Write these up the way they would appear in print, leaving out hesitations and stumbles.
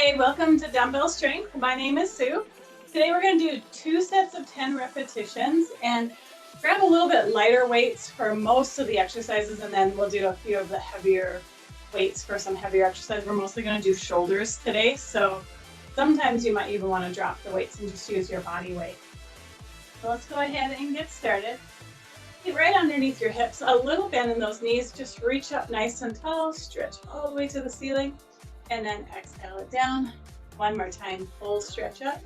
Hi, welcome to Dumbbell Strength. My name is Sue. Today we're going to do 2 sets of 10 repetitions and grab a little bit lighter weights for most of the exercises, and then we'll do a few of the heavier weights for some heavier exercise. We're mostly going to do shoulders today, so sometimes you might even want to drop the weights and just use your body weight. So let's go ahead and get started. Get right underneath your hips, a little bend in those knees, just reach up nice and tall, stretch all the way to the ceiling, and then exhale it down. One more time, full stretch up,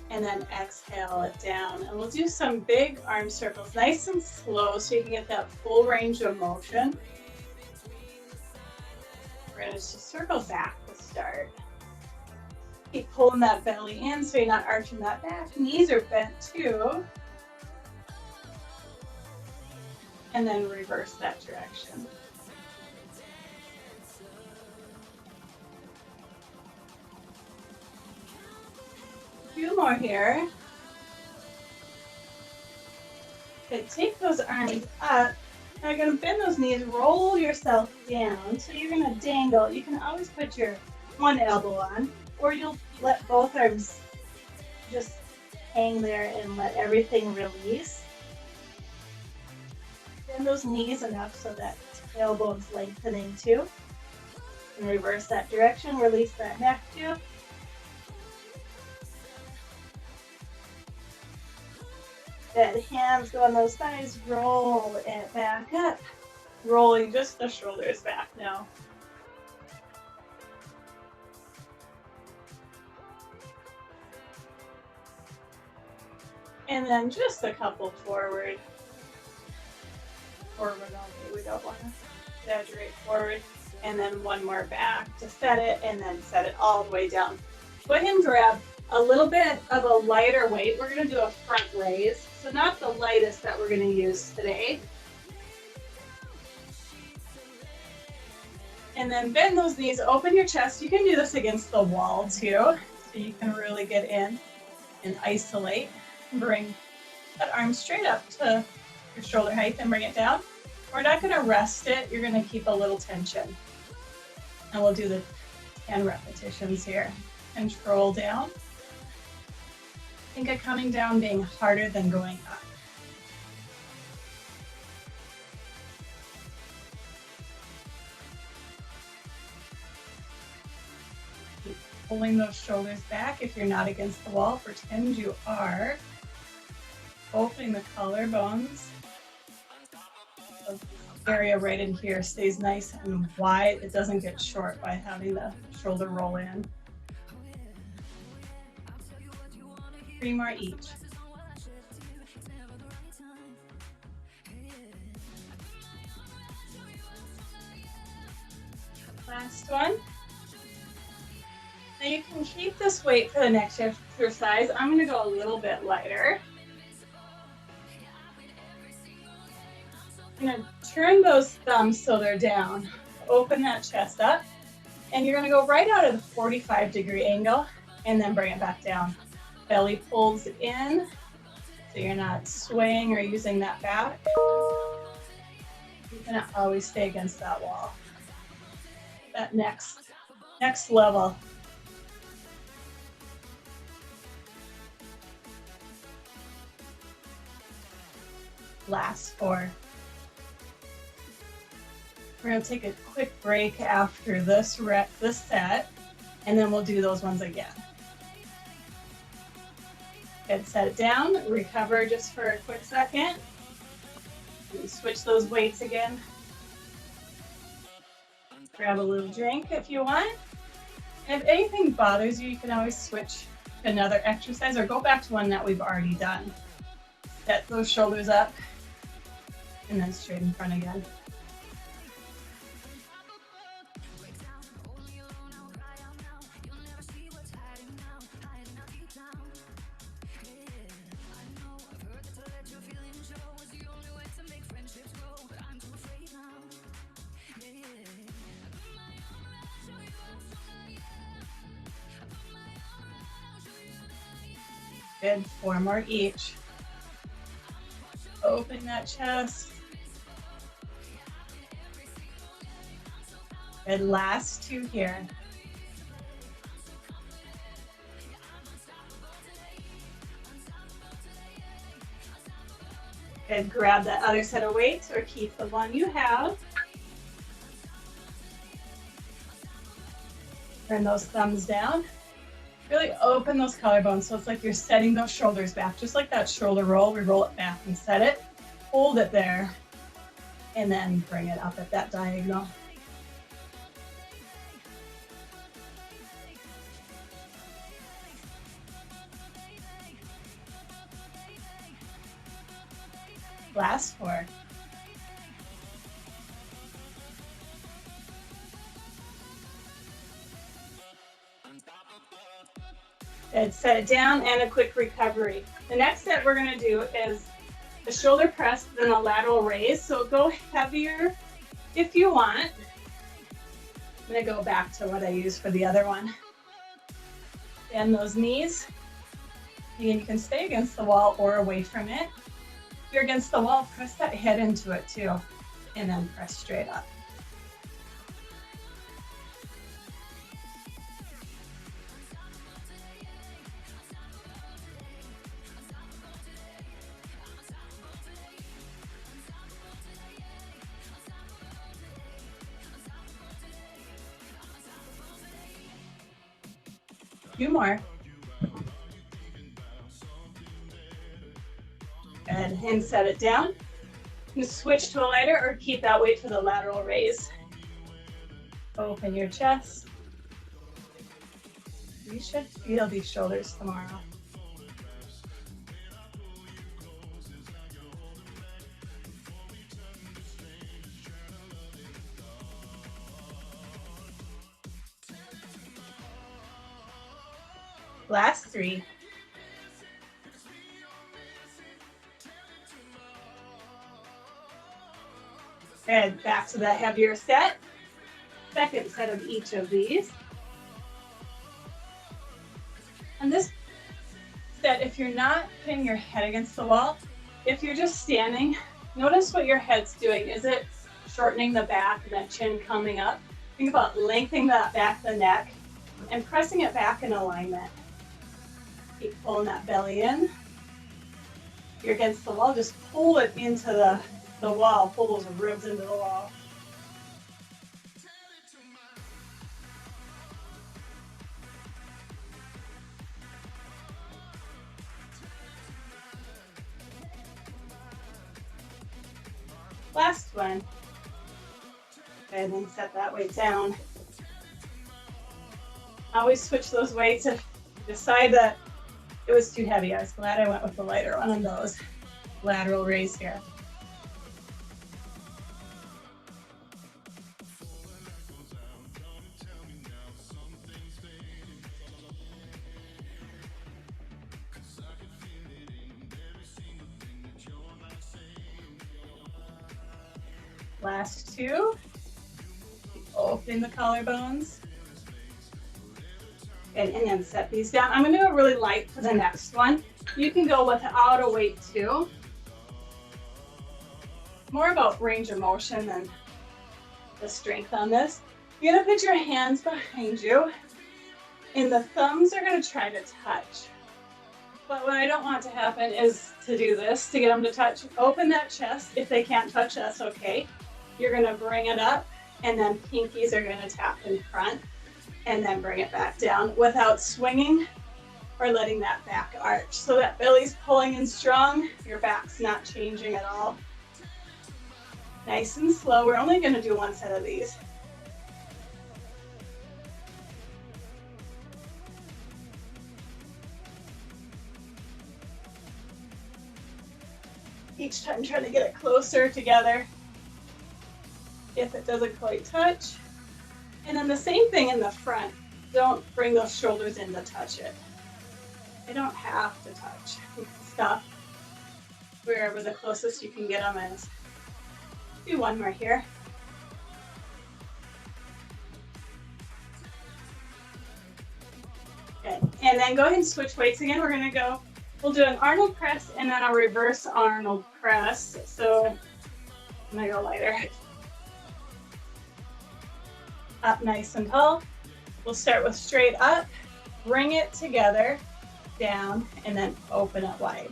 and then exhale it down. And we'll do some big arm circles, nice and slow, so you can get that full range of motion. We're going to just circle back to start. Keep pulling that belly in so you're not arching that back. Knees are bent too. And then reverse that direction. A few more here. Okay, take those arms up. Now you're going to bend those knees, roll yourself down. So you're going to dangle. You can always put your one elbow on, or you'll let both arms just hang there and let everything release. Bend those knees enough so that tailbone's lengthening too. And reverse that direction, release that neck too. Good, hands go on those thighs, roll it back up. Rolling just the shoulders back now. And then just a couple forward. Forward only, we don't want to exaggerate forward. And then one more back to set it, and then set it all the way down. Go ahead and grab a little bit of a lighter weight. We're going to do a front raise. So not the lightest that we're going to use today. And then bend those knees, open your chest. You can do this against the wall too, so you can really get in and isolate. Bring that arm straight up to your shoulder height and bring it down. We're not going to rest it. You're going to keep a little tension. And we'll do the 10 repetitions here. Control down. Think of coming down being harder than going up. Keep pulling those shoulders back. If you're not against the wall, pretend you are. Opening the collarbones. The area right in here stays nice and wide. It doesn't get short by having the shoulder roll in. 3 more each. Last one. Now you can keep this weight for the next exercise. I'm going to go a little bit lighter. I'm going to turn those thumbs so they're down. Open that chest up. And you're going to go right out of the 45-degree angle and then bring it back down. Belly pulls in, so you're not swaying or using that back. You're going to always stay against that wall. That next level. Last 4. We're going to take a quick break after this set, and then we'll do those ones again. And set it down, recover just for a quick second. And switch those weights again. Grab a little drink if you want. And if anything bothers you, you can always switch to another exercise or go back to one that we've already done. Set those shoulders up and then straight in front again. Good, 4 more each. Open that chest. And last 2 here. And grab that other set of weights or keep the one you have. Turn those thumbs down. Really open those collarbones so it's like you're setting those shoulders back, just like that shoulder roll. We roll it back and set it, hold it there, and then bring it up at that diagonal. Last 4. Good, set it down and a quick recovery. The next set we're gonna do is the shoulder press, then a lateral raise. So go heavier if you want. I'm gonna go back to what I used for the other one. Bend those knees. Again, you can stay against the wall or away from it. If you're against the wall, press that head into it too, and then press straight up. Two more. Good, and set it down. You switch to a lighter or keep that weight for the lateral raise. Open your chest. You should feel these shoulders tomorrow. Last 3. And back to the heavier set. Second set of each of these. And this set, if you're not putting your head against the wall, if you're just standing, notice what your head's doing. Is it shortening the back and that chin coming up? Think about lengthening that back of the neck and pressing it back in alignment. Keep pulling that belly in. If you're against the wall, just pull it into the wall. Pull those ribs into the wall. Last one. And then set that weight down. Always switch those weights if you decide that it was too heavy. I was glad I went with the lighter one on those. Lateral raise here. Last 2. Open the collarbones. And then set these down. I'm going to go really light for the next one. You can go without a weight too. More about range of motion than the strength on this. You're going to put your hands behind you, and the thumbs are going to try to touch. But what I don't want to happen is to do this, to get them to touch. Open that chest. If they can't touch, that's okay. You're going to bring it up, and then pinkies are going to tap in front. And then bring it back down without swinging or letting that back arch. So that belly's pulling in strong, your back's not changing at all. Nice and slow. We're only going to do one set of these. Each time try to get it closer together. If it doesn't quite touch. And then the same thing in the front. Don't bring those shoulders in to touch it. They don't have to touch. You can stop wherever the closest you can get them is. Do one more here. Good. And then go ahead and switch weights again. We're going to go, we'll do an Arnold press and then a reverse Arnold press. So I'm going to go lighter. Up nice and tall. We'll start with straight up, bring it together, down, and then open it wide.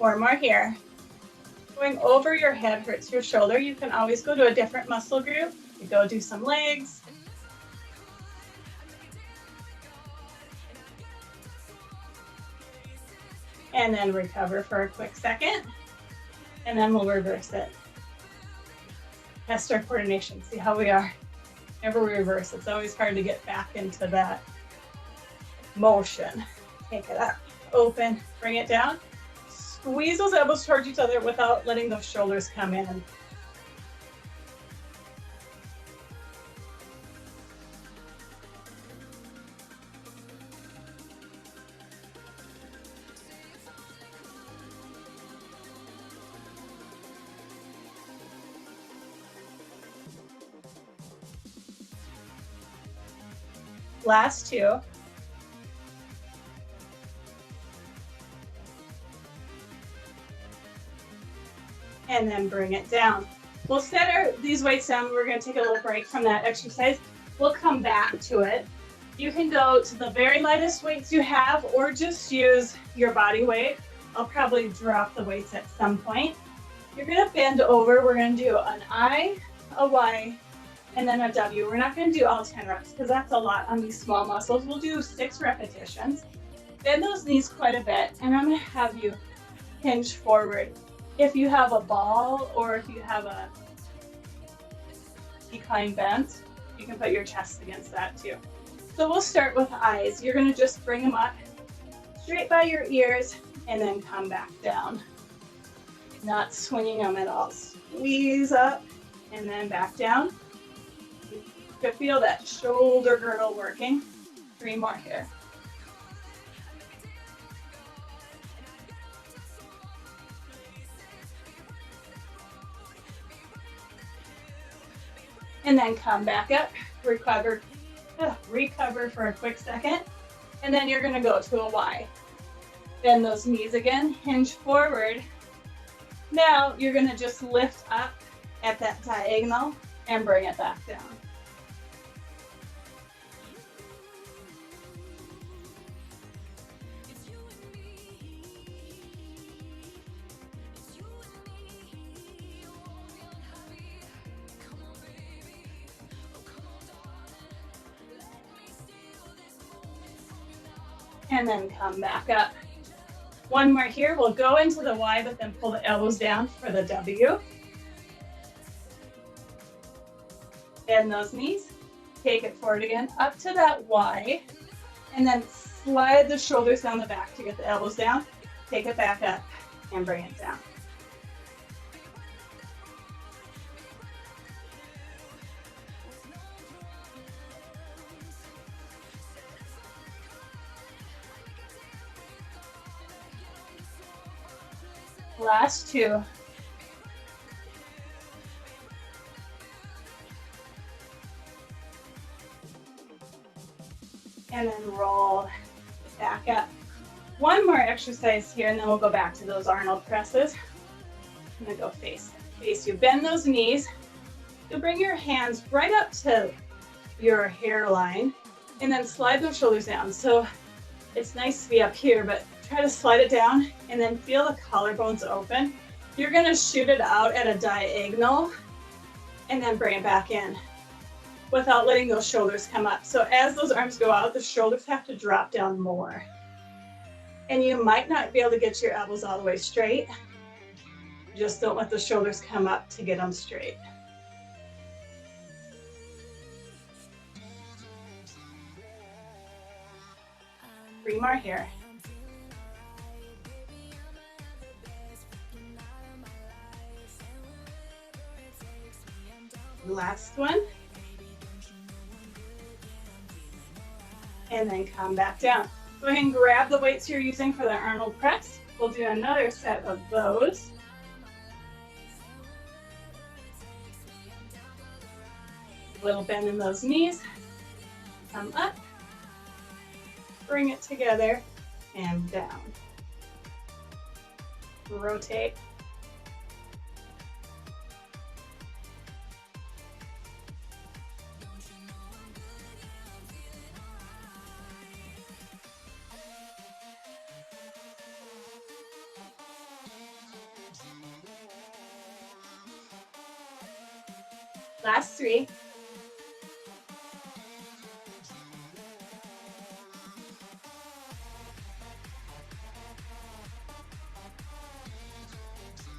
4 more here. Going over your head hurts your shoulder. You can always go to a different muscle group. You go do some legs. And then recover for a quick second. And then we'll reverse it. Test our coordination, see how we are. Whenever we reverse, it's always hard to get back into that motion. Take it up, open, bring it down. Squeeze those elbows towards each other without letting those shoulders come in. Last 2. And then bring it down. We'll set these weights down. We're going to take a little break from that exercise. We'll come back to it. You can go to the very lightest weights you have or just use your body weight. I'll probably drop the weights at some point. You're going to bend over. We're going to do an I, a Y, and then a W. We're not going to do all 10 reps because that's a lot on these small muscles. We'll do 6 repetitions. Bend those knees quite a bit, and I'm going to have you hinge forward. If you have a ball or if you have a decline bent, you can put your chest against that too. So we'll start with eyes. You're going to just bring them up straight by your ears and then come back down. Not swinging them at all. Squeeze up and then back down. You can feel that shoulder girdle working. 3 more here. And then come back up, recover for a quick second, and then you're gonna go to a Y. Bend those knees again, hinge forward. Now you're gonna just lift up at that diagonal and bring it back down. And then come back up. 1 more here. We'll go into the Y, but then pull the elbows down for the W. Bend those knees. Take it forward again, up to that Y. And then slide the shoulders down the back to get the elbows down. Take it back up and bring it down. Last 2. And then roll back up. 1 more exercise here, and then we'll go back to those Arnold presses. I'm gonna go face you. Bend those knees. You'll bring your hands right up to your hairline, and then slide those shoulders down. So it's nice to be up here, but try to slide it down and then feel the collarbones open. You're gonna shoot it out at a diagonal and then bring it back in without letting those shoulders come up. So as those arms go out, the shoulders have to drop down more. And you might not be able to get your elbows all the way straight. Just don't let the shoulders come up to get them straight. Three more here. Last one. And then come back down. Go ahead and grab the weights you're using for the Arnold press. We'll do another set of those. Little bend in those knees. Come up. Bring it together and down. Rotate. Last 3.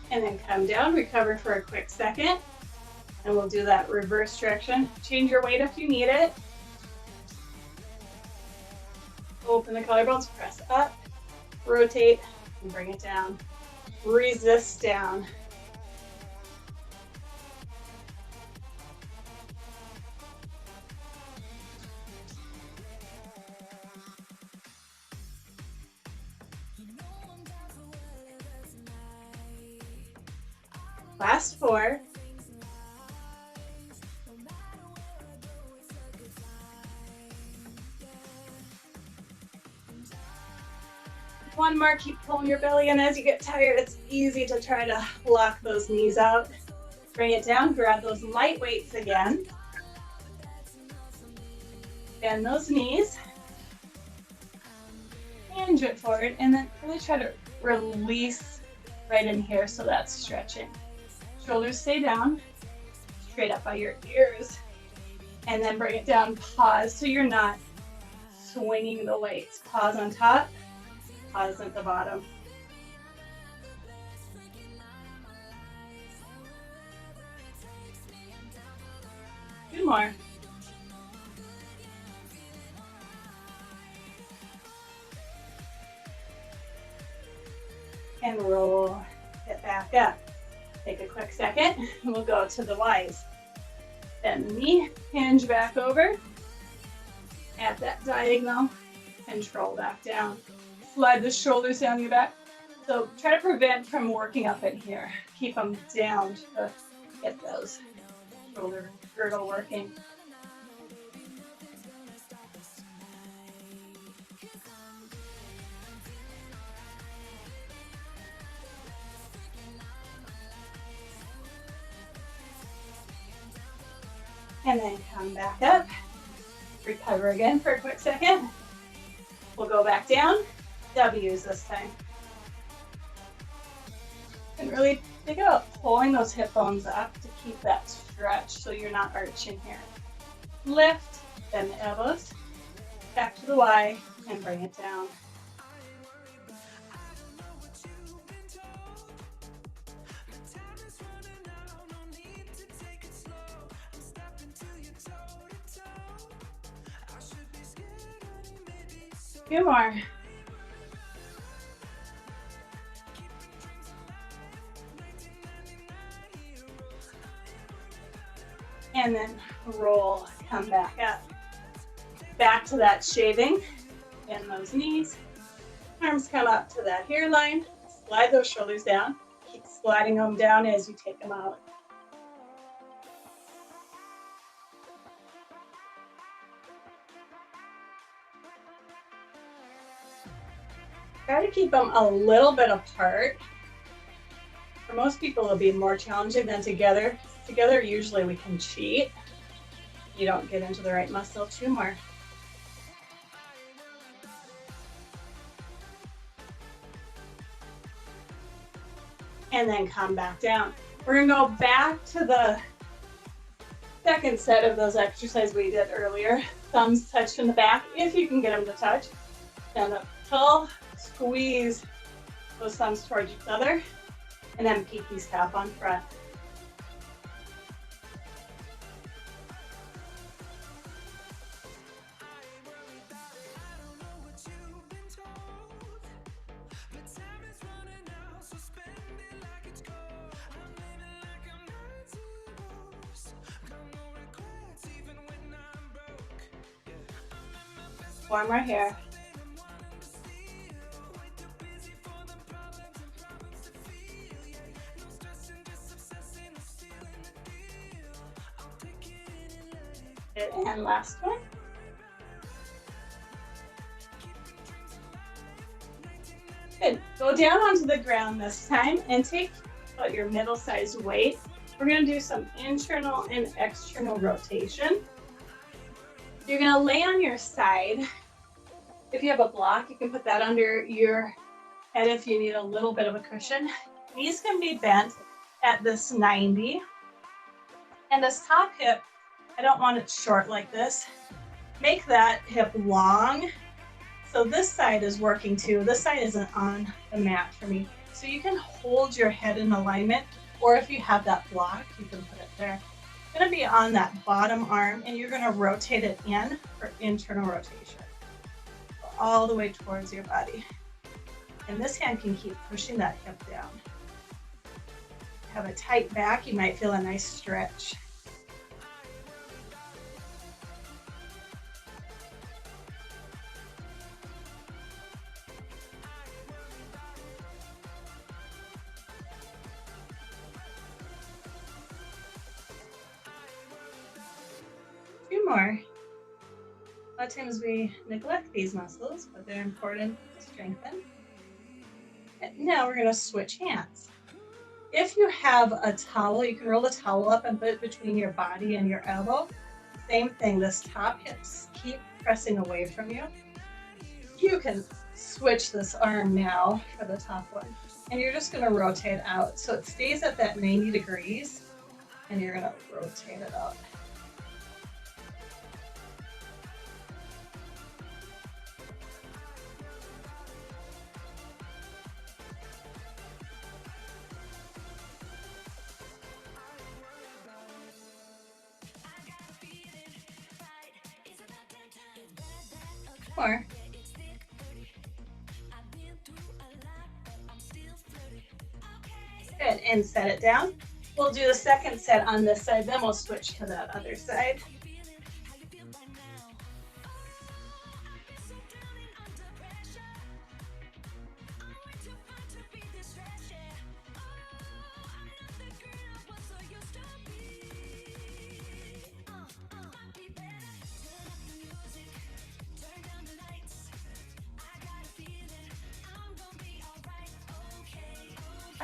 And then come down, recover for a quick second. And we'll do that reverse direction. Change your weight if you need it. Open the collarbones, press up, rotate, and bring it down. Resist down. Last 4. One more, keep pulling your belly in as you get tired. It's easy to try to lock those knees out. Bring it down, grab those light weights again. Bend those knees. Hinge it forward, and then really try to release right in here, so that's stretching. Shoulders stay down, straight up by your ears. And then bring it down, pause, so you're not swinging the weights. Pause on top. Pause at the bottom. Two more. And roll it back up. Take a quick second, and we'll go to the Y's. Bend the knee, hinge back over, at that diagonal, control back down. Slide the shoulders down your back. So try to prevent from working up in here. Keep them down to get those shoulder girdle working. And then come back up. Recover again for a quick second. We'll go back down. W's this time. And really think about pulling those hip bones up to keep that stretch so you're not arching here. Lift, bend the elbows, back to the Y, and bring it down. Two more. And then roll, come back up. Back to that shaving. Bend those knees. Arms come up to that hairline. Slide those shoulders down. Keep sliding them down as you take them out. Try to keep them a little bit apart. For most people, it'll be more challenging than together. Together, usually we can cheat. You don't get into the right muscle. Two more. And then come back down. We're gonna go back to the second set of those exercises we did earlier. Thumbs touch in the back, if you can get them to touch. Stand up tall, squeeze those thumbs towards each other, and then pinkies tap on front. One more here. And last one. Good. Go down onto the ground this time and take about your middle-sized weight. We're going to do some internal and external rotation. You're going to lay on your side. If you have a block, you can put that under your head if you need a little bit of a cushion. Knees can be bent at this 90. And this top hip, I don't want it short like this. Make that hip long. So this side is working too. This side isn't on the mat for me. So you can hold your head in alignment, or if you have that block, you can put it there. It's gonna be on that bottom arm, and you're gonna rotate it in for internal rotation. Go all the way towards your body. And this hand can keep pushing that hip down. Have a tight back, you might feel a nice stretch. Two more. A lot of times we neglect these muscles, but they're important to strengthen. And now we're gonna switch hands. If you have a towel, you can roll the towel up and put it between your body and your elbow. Same thing, this top hips keep pressing away from you. You can switch this arm now for the top one. And you're just gonna rotate out. So it stays at that 90 degrees, and you're gonna rotate it out. More. Good, and set it down. We'll do the second set on this side, then we'll switch to that other side.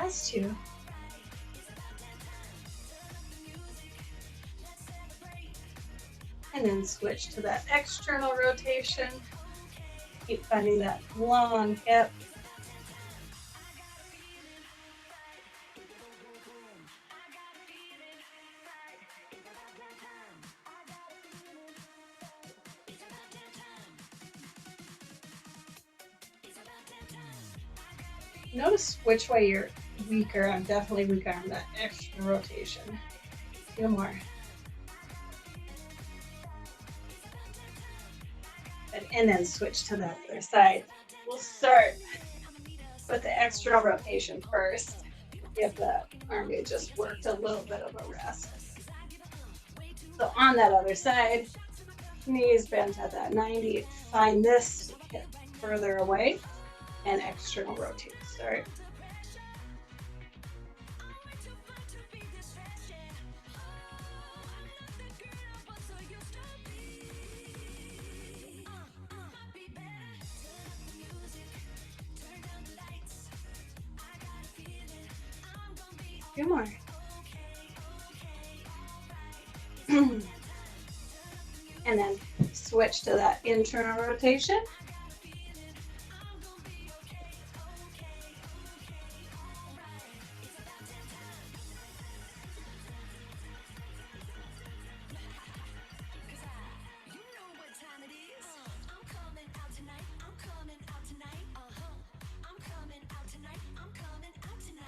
Last two. And then switch to that external rotation. Keep finding that long hip. Notice which way you're weaker. I'm definitely weaker on that extra rotation. Two more. And then switch to the other side. We'll start with the external rotation first. Give the arm just worked a little bit of a rest. So on that other side, knees bent at that 90. Find this hip further away and external rotate. Start. Two more. And then switch to that internal rotation.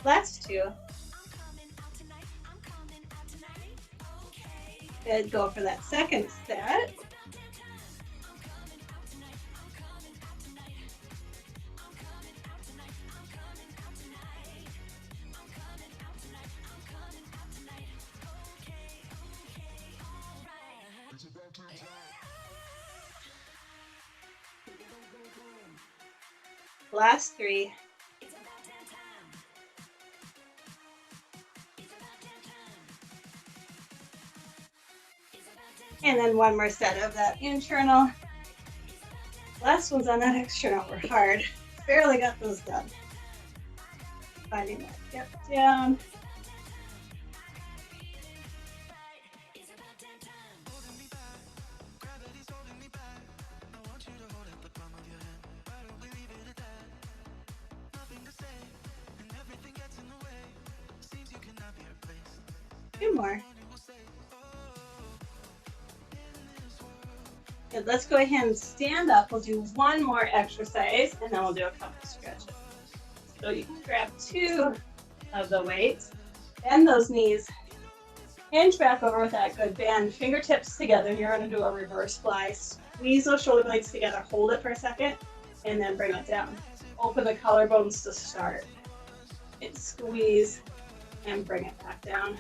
Last two. Good, go for that second set. Last three. And then one more set of that internal. Last ones on that external were hard. Barely got those done. Finding that hip down. Two more. Good, let's go ahead and stand up. We'll do one more exercise and then we'll do a couple stretches. So you can grab 2 of the weights, bend those knees, hinge back over with that good bend, fingertips together. You're going to do a reverse fly. Squeeze those shoulder blades together, hold it for a second, and then bring it down. Open the collarbones to start. And squeeze and bring it back down.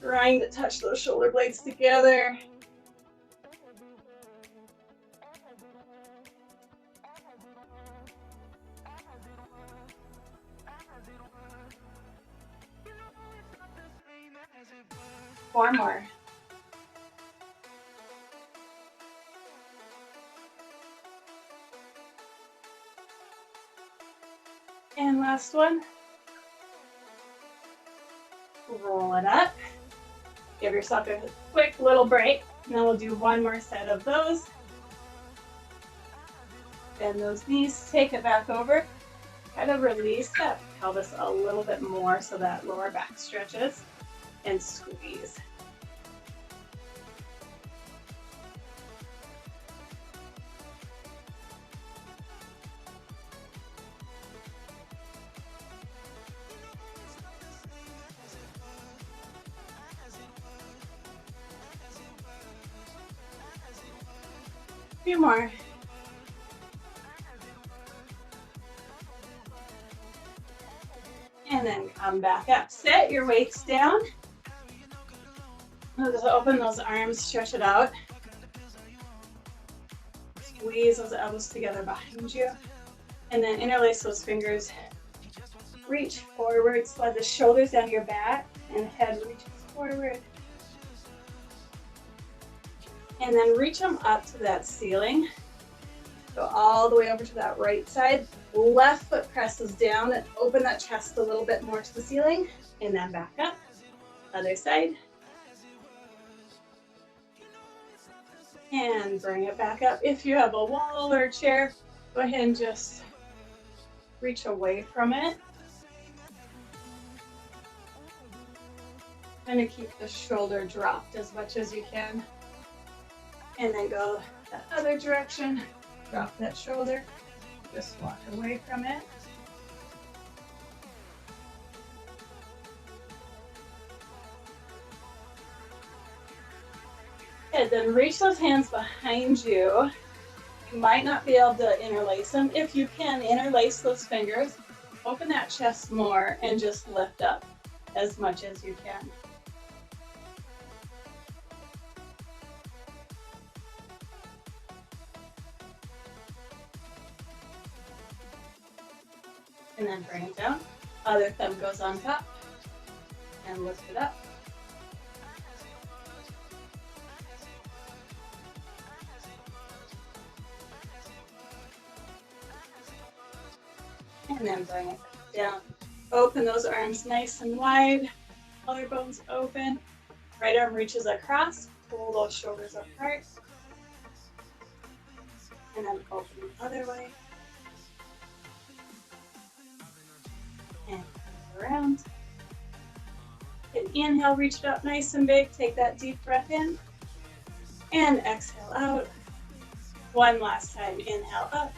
Trying to touch those shoulder blades together. Four more. And last one. Roll it up. Give yourself a quick little break. And then we'll do one more set of those. Bend those knees, take it back over. Kind of release that pelvis a little bit more so that lower back stretches. And squeeze. Few more. And then come back up. Set your weights down. Just open those arms, stretch it out. Squeeze those elbows together behind you. And then interlace those fingers. Reach forward, slide the shoulders down your back, and head reaches forward. And then reach them up to that ceiling. Go all the way over to that right side. Left foot presses down and open that chest a little bit more to the ceiling. And then back up. Other side. And bring it back up. If you have a wall or a chair, go ahead and just reach away from it. Kind of keep the shoulder dropped as much as you can. And then go the other direction. Drop that shoulder. Just walk away from it. And then reach those hands behind you. You might not be able to interlace them. If you can, interlace those fingers. Open that chest more and just lift up as much as you can. And then bring it down. Other thumb goes on top. And lift it up. And then bring it down. Open those arms nice and wide. Collarbones open. Right arm reaches across. Pull those shoulders apart. And then open the other way. And around. And inhale, reach it up nice and big. Take that deep breath in. And exhale out. One last time. Inhale up.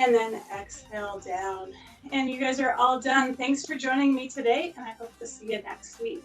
And then exhale down. And you guys are all done. Thanks for joining me today, and I hope to see you next week.